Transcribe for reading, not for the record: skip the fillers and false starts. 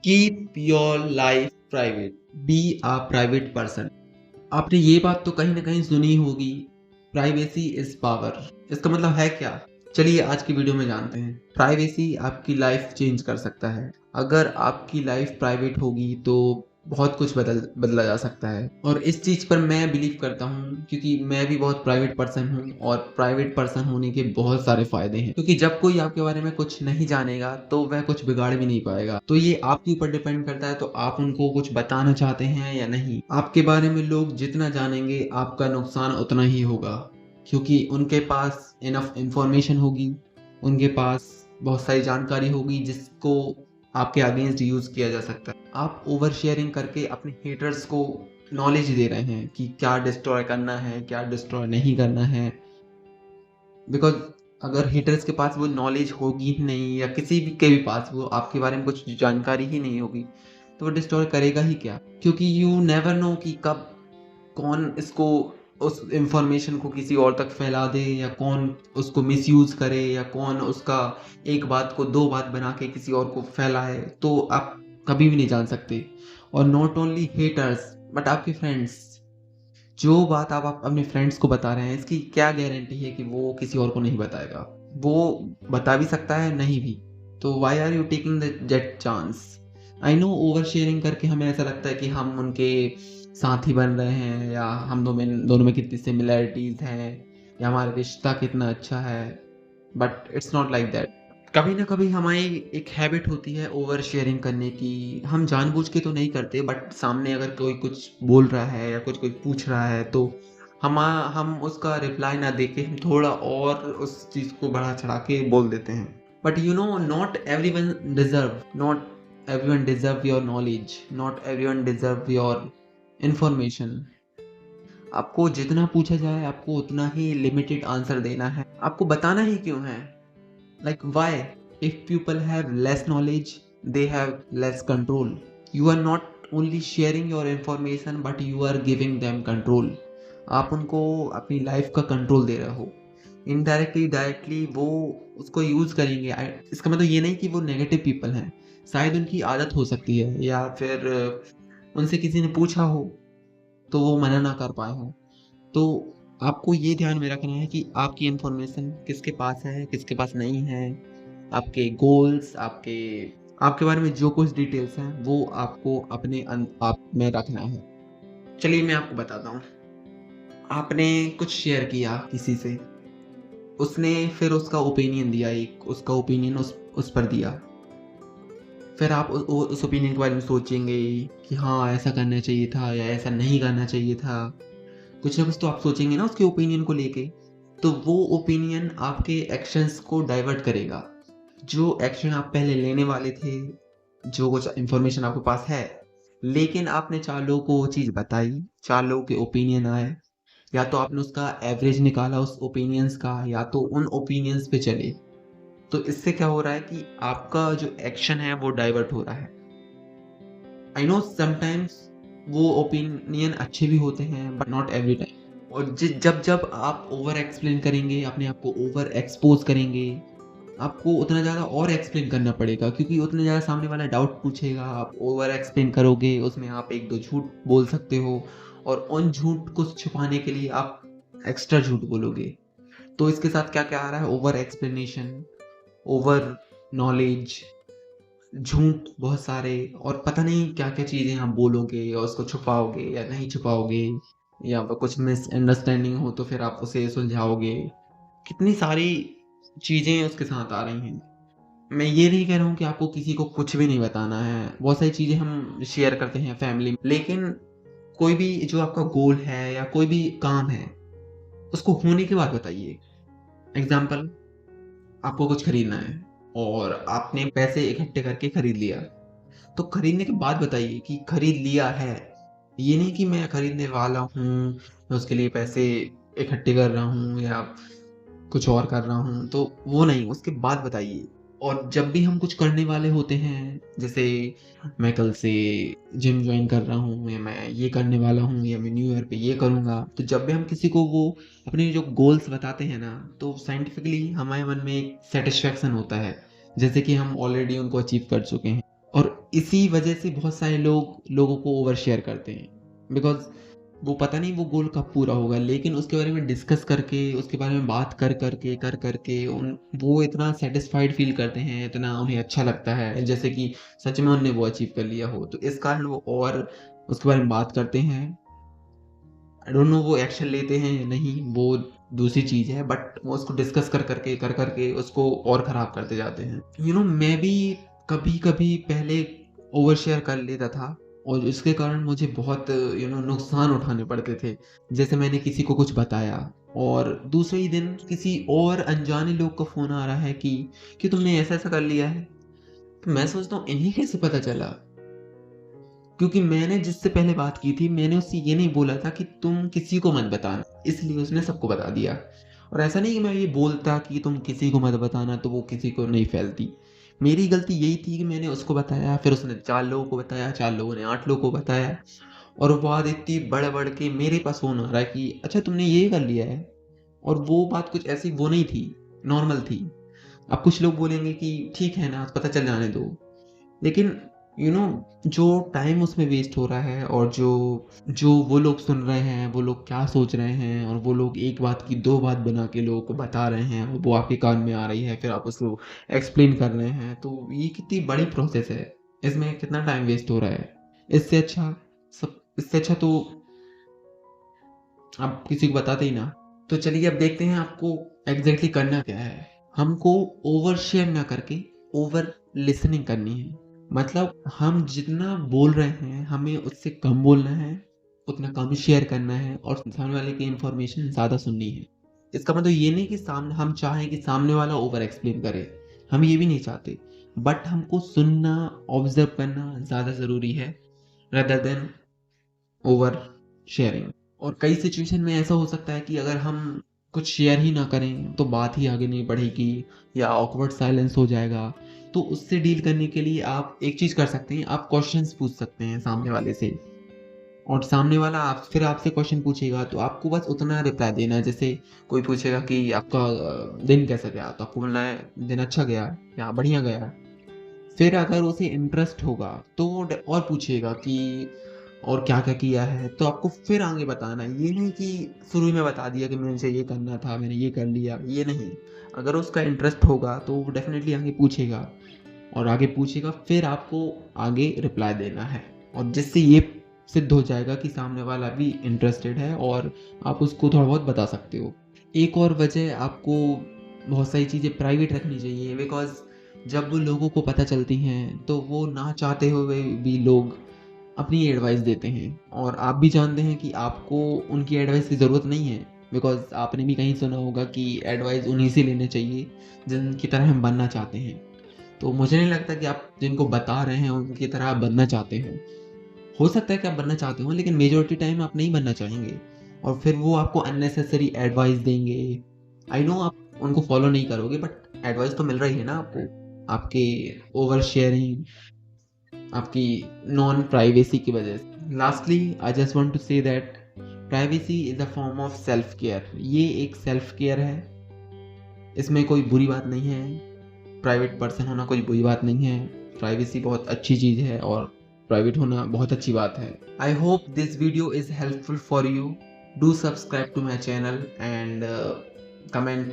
Keep your life private, be a private person. आपने ये बात तो कहीं ना कहीं सुनी होगी, प्राइवेसी इज पावर। इसका मतलब है क्या? चलिए आज की वीडियो में जानते हैं। प्राइवेसी आपकी लाइफ चेंज कर सकता है। अगर आपकी लाइफ प्राइवेट होगी तो बहुत कुछ बदला जा सकता है। और इस चीज़ पर मैं बिलीव करता हूँ क्योंकि मैं भी बहुत प्राइवेट पर्सन हूँ, और प्राइवेट पर्सन होने के बहुत सारे फायदे हैं। क्योंकि जब कोई आपके बारे में कुछ नहीं जानेगा तो वह कुछ बिगाड़ भी नहीं पाएगा। तो ये आपके ऊपर डिपेंड करता है, तो आप उनको कुछ बताना चाहते हैं या नहीं। आपके बारे में लोग जितना जानेंगे आपका नुकसान उतना ही होगा, क्योंकि उनके पास इनफ इंफॉर्मेशन होगी, उनके पास बहुत सारी जानकारी होगी जिसको आपके अगेंस्ट यूज किया जा सकता है। आप ओवर शेयरिंग करके अपने हेटर्स को नॉलेज दे रहे हैं कि क्या डिस्ट्रॉय करना है, क्या डिस्ट्रॉय नहीं करना है। बिकॉज अगर हेटर्स के पास वो नॉलेज होगी ही नहीं, या किसी भी के भी पास वो आपके बारे में कुछ जानकारी ही नहीं होगी, तो वो डिस्ट्रॉय करेगा ही क्या? क्योंकि यू नेवर नो कि कब कौन इसको, उस इंफॉर्मेशन को किसी और तक फैला दे, या कौन उसको मिसयूज करे, या कौन उसका एक बात को दो बात बना के किसी और को फैलाए। तो आप कभी भी नहीं जान सकते। और नॉट ओनली हेटर्स बट आपके फ्रेंड्स, जो बात आप अपने फ्रेंड्स को बता रहे हैं, इसकी क्या गारंटी है कि वो किसी और को नहीं बताएगा? वो बता भी सकता है, नहीं भी। तो why are you taking that chance? I know over sharing करके हमें ऐसा लगता है कि हम उनके साथी बन रहे हैं, या हम दोनों में कितनी सिमिलैरिटीज हैं, या हमारा रिश्ता कितना अच्छा है। But it's not like that. कभी ना कभी हमारी एक हैबिट होती है ओवर शेयरिंग करने की। हम जानबूझ के तो नहीं करते, बट सामने अगर कोई कुछ बोल रहा है या कुछ कोई पूछ रहा है तो हम उसका रिप्लाई ना देके हम थोड़ा और उस चीज़ को बढ़ा चढ़ा के बोल देते हैं। But you know, not everyone deserve your knowledge, not everyone deserve your information. आपको जितना पूछा जाए आपको उतना ही लिमिटेड आंसर देना है। आपको बताना ही क्यों है? Like why? If people have less knowledge, they have less control. You are not only sharing your information, but you are giving them control. आप उनको अपनी लाइफ का कंट्रोल दे रहे हो। इनडायरेक्टली डायरेक्टली वो उसको यूज करेंगे। इसका मतलब ये नहीं कि वो नेगेटिव पीपल हैं, शायद उनकी आदत हो सकती है, या फिर उनसे किसी ने पूछा हो तो वो मना ना कर पाए हो। तो आपको ये ध्यान में रखना है कि आपकी इंफॉर्मेशन किसके पास है, किसके पास नहीं है। आपके गोल्स, आपके आपके बारे में जो कुछ डिटेल्स हैं वो आपको अपने आप में रखना है। चलिए मैं आपको बताता हूँ। आपने कुछ शेयर किया किसी से, उसने फिर उसका ओपिनियन दिया, एक उसका ओपिनियन उस पर दिया। फिर आप उस ओपिनियन के बारे में सोचेंगे कि हाँ ऐसा करना चाहिए था या ऐसा नहीं करना चाहिए था। कुछ ना कुछ तो आप सोचेंगे ना उसके ओपिनियन को लेके। तो वो ओपिनियन आपके एक्शंस को डाइवर्ट करेगा। जो एक्शन आप पहले लेने वाले थे, जो कुछ इंफॉर्मेशन आपके पास है, लेकिन आपने चार लोगों को वो चीज़ बताई, चार लोगों के ओपिनियन आए, या तो आपने उसका एवरेज निकाला उस ओपिनियंस का, या तो उन ओपिनियंस पे चले। तो इससे क्या हो रहा है कि आपका जो एक्शन है वो डाइवर्ट हो रहा है। आई नो समटाइम्स वो ओपिनियन अच्छे भी होते हैं, बट नॉट एवरी टाइम। और जब जब आप ओवर एक्सप्लेन करेंगे, अपने आप को ओवर एक्सपोज करेंगे, आपको उतना ज़्यादा और एक्सप्लेन करना पड़ेगा, क्योंकि उतना ज़्यादा सामने वाला डाउट पूछेगा। आप ओवर एक्सप्लेन करोगे, उसमें आप एक दो झूठ बोल सकते हो, और उन झूठ को छुपाने के लिए आप एक्स्ट्रा झूठ बोलोगे। तो इसके साथ क्या क्या आ रहा है? ओवर एक्सप्लेनेशन, ओवर नॉलेज, झूठ बहुत सारे, और पता नहीं क्या क्या चीज़ें आप बोलोगे, या उसको छुपाओगे या नहीं छुपाओगे, या कुछ मिसअंडरस्टैंडिंग हो तो फिर आप उसे सुलझाओगे। कितनी सारी चीज़ें उसके साथ आ रही हैं। मैं ये नहीं कह रहा हूँ कि आपको किसी को कुछ भी नहीं बताना है। बहुत सारी चीज़ें हम शेयर करते हैं फैमिली में, लेकिन कोई भी जो आपका गोल है या कोई भी काम है, उसको होने के बाद बताइए। एग्जाम्पल, आपको कुछ खरीदना है और आपने पैसे इकट्ठे करके खरीद लिया, तो खरीदने के बाद बताइए कि खरीद लिया है। ये नहीं कि मैं खरीदने वाला हूँ, मैं उसके लिए पैसे इकट्ठे कर रहा हूँ या कुछ और कर रहा हूँ, तो वो नहीं, उसके बाद बताइए। और जब भी हम कुछ करने वाले होते हैं, जैसे मैं कल से जिम ज्वाइन कर रहा हूँ, या मैं ये करने वाला हूँ, या मैं न्यू ईयर पे ये करूँगा, तो जब भी हम किसी को वो अपने जो गोल्स बताते हैं ना, तो साइंटिफिकली हमारे मन में एक सेटिस्फेक्शन होता है, जैसे कि हम ऑलरेडी उनको अचीव कर चुके हैं। और इसी वजह से बहुत सारे लोगों को ओवर शेयर करते हैं, बिकॉज वो पता नहीं वो गोल कब पूरा होगा, लेकिन उसके बारे में डिस्कस करके, उसके बारे में बात कर करके उन वो इतना सेटिस्फाइड फील करते हैं, इतना उन्हें अच्छा लगता है जैसे कि सच में उन्होंने वो अचीव कर लिया हो। तो इस कारण वो और उसके बारे में बात करते हैं। आई डोंट नो वो एक्शन लेते हैं या नहीं, वो दूसरी चीज़ है, बट वो उसको डिस्कस कर करके उसको और ख़राब करते जाते हैं। मैं भी कभी कभी पहले ओवर शेयर कर लेता था, और इसके कारण मुझे बहुत नुकसान उठाने पड़ते थे। जैसे मैंने किसी को कुछ बताया और दूसरे ही दिन किसी और अनजाने लोग का फ़ोन आ रहा है कि तुमने ऐसा ऐसा कर लिया है। तो मैं सोचता हूँ इन्हें कैसे पता चला, क्योंकि मैंने जिससे पहले बात की थी मैंने उससे ये नहीं बोला था कि तुम किसी को मत बताना, इसलिए उसने सबको बता दिया। और ऐसा नहीं कि मैं ये बोलता कि तुम किसी को मत बताना तो वो किसी को नहीं फैलती। मेरी गलती यही थी कि मैंने उसको बताया, फिर उसने 4 लोगों को बताया, 4 लोगों ने 8 लोगों को बताया, और वो बात इतनी बढ़ के मेरे पास फ़ोन आ रहा है कि अच्छा तुमने ये कर लिया है। और वो बात कुछ ऐसी वो नहीं थी, नॉर्मल थी। अब कुछ लोग बोलेंगे कि ठीक है ना, पता चल जाने दो, लेकिन जो टाइम उसमें वेस्ट हो रहा है, और जो जो वो लोग सुन रहे हैं, वो लोग क्या सोच रहे हैं, और वो लोग एक बात की 2 बात बना के लोगों को बता रहे हैं, और वो आपके कान में आ रही है, फिर आप उसको एक्सप्लेन कर रहे हैं, तो ये कितनी बड़ी प्रोसेस है, इसमें कितना टाइम वेस्ट हो रहा है। इससे अच्छा तो आप किसी को बताते ही ना। तो चलिए अब देखते हैं आपको एग्जैक्टली करना क्या है। हमको ओवर शेयर ना करके ओवर लिसनिंग करनी है। मतलब हम जितना बोल रहे हैं हमें उससे कम बोलना है, उतना कम शेयर करना है, और सामने वाले की इंफॉर्मेशन ज़्यादा सुननी है। इसका मतलब ये नहीं कि सामने हम चाहें कि सामने वाला ओवर एक्सप्लेन करे, हम ये भी नहीं चाहते, बट हमको सुनना, ऑब्जर्व करना ज़्यादा ज़रूरी है rather देन ओवर शेयरिंग। और कई सिचुएशन में ऐसा हो सकता है कि अगर हम कुछ शेयर ही ना करें तो बात ही आगे नहीं बढ़ेगी, या ऑकवर्ड साइलेंस हो जाएगा। तो उससे डील करने के लिए आप एक चीज़ कर सकते हैं, आप क्वेश्चंस पूछ सकते हैं सामने वाले से, और सामने वाला फिर आपसे क्वेश्चन पूछेगा, तो आपको बस उतना रिप्लाई देना है। जैसे कोई पूछेगा कि आपका दिन कैसा गया, तो आपको बोलना है दिन अच्छा गया या बढ़िया गया। फिर अगर उसे इंटरेस्ट होगा तो वो और पूछेगा कि और क्या क्या किया है, तो आपको फिर आगे बताना है। ये नहीं कि शुरू में बता दिया कि मुझे ये करना था, मैंने ये कर लिया, ये नहीं। अगर उसका इंटरेस्ट होगा तो वो डेफिनेटली आगे पूछेगा, और आगे पूछेगा फिर आपको आगे रिप्लाई देना है, और जिससे ये सिद्ध हो जाएगा कि सामने वाला भी इंटरेस्टेड है, और आप उसको थोड़ा बहुत बता सकते हो। एक और वजह, आपको बहुत सारी चीज़ें प्राइवेट रखनी चाहिए, बिकॉज जब वो लोगों को पता चलती हैं तो वो ना चाहते हुए भी लोग अपनी एडवाइस देते हैं, और आप भी जानते हैं कि आपको उनकी एडवाइस की ज़रूरत नहीं है, बिकॉज आपने भी कहीं सुना होगा कि एडवाइस उन्हीं से लेने चाहिए जिनकी तरह हम बनना चाहते हैं। तो मुझे नहीं लगता कि आप जिनको बता रहे हैं उनकी तरह आप बनना चाहते हैं। हो सकता है कि आप बनना चाहते हो, लेकिन मेजोरिटी टाइम आप नहीं बनना चाहेंगे, और फिर वो आपको अननेसेसरी एडवाइस देंगे। आई नो आप उनको फॉलो नहीं करोगे, बट एडवाइस तो मिल रही है ना आपको, आपके ओवर शेयरिंग, आपकी नॉन प्राइवेसी की वजह से। Lastly I just want to say that privacy is a form of self care. ये एक सेल्फ केयर है, इसमें कोई बुरी बात नहीं है। प्राइवेट पर्सन होना कोई बुरी बात नहीं है, प्राइवेसी बहुत अच्छी चीज़ है, और प्राइवेट होना बहुत अच्छी बात है। I hope this video is helpful for you. Do subscribe to my channel and comment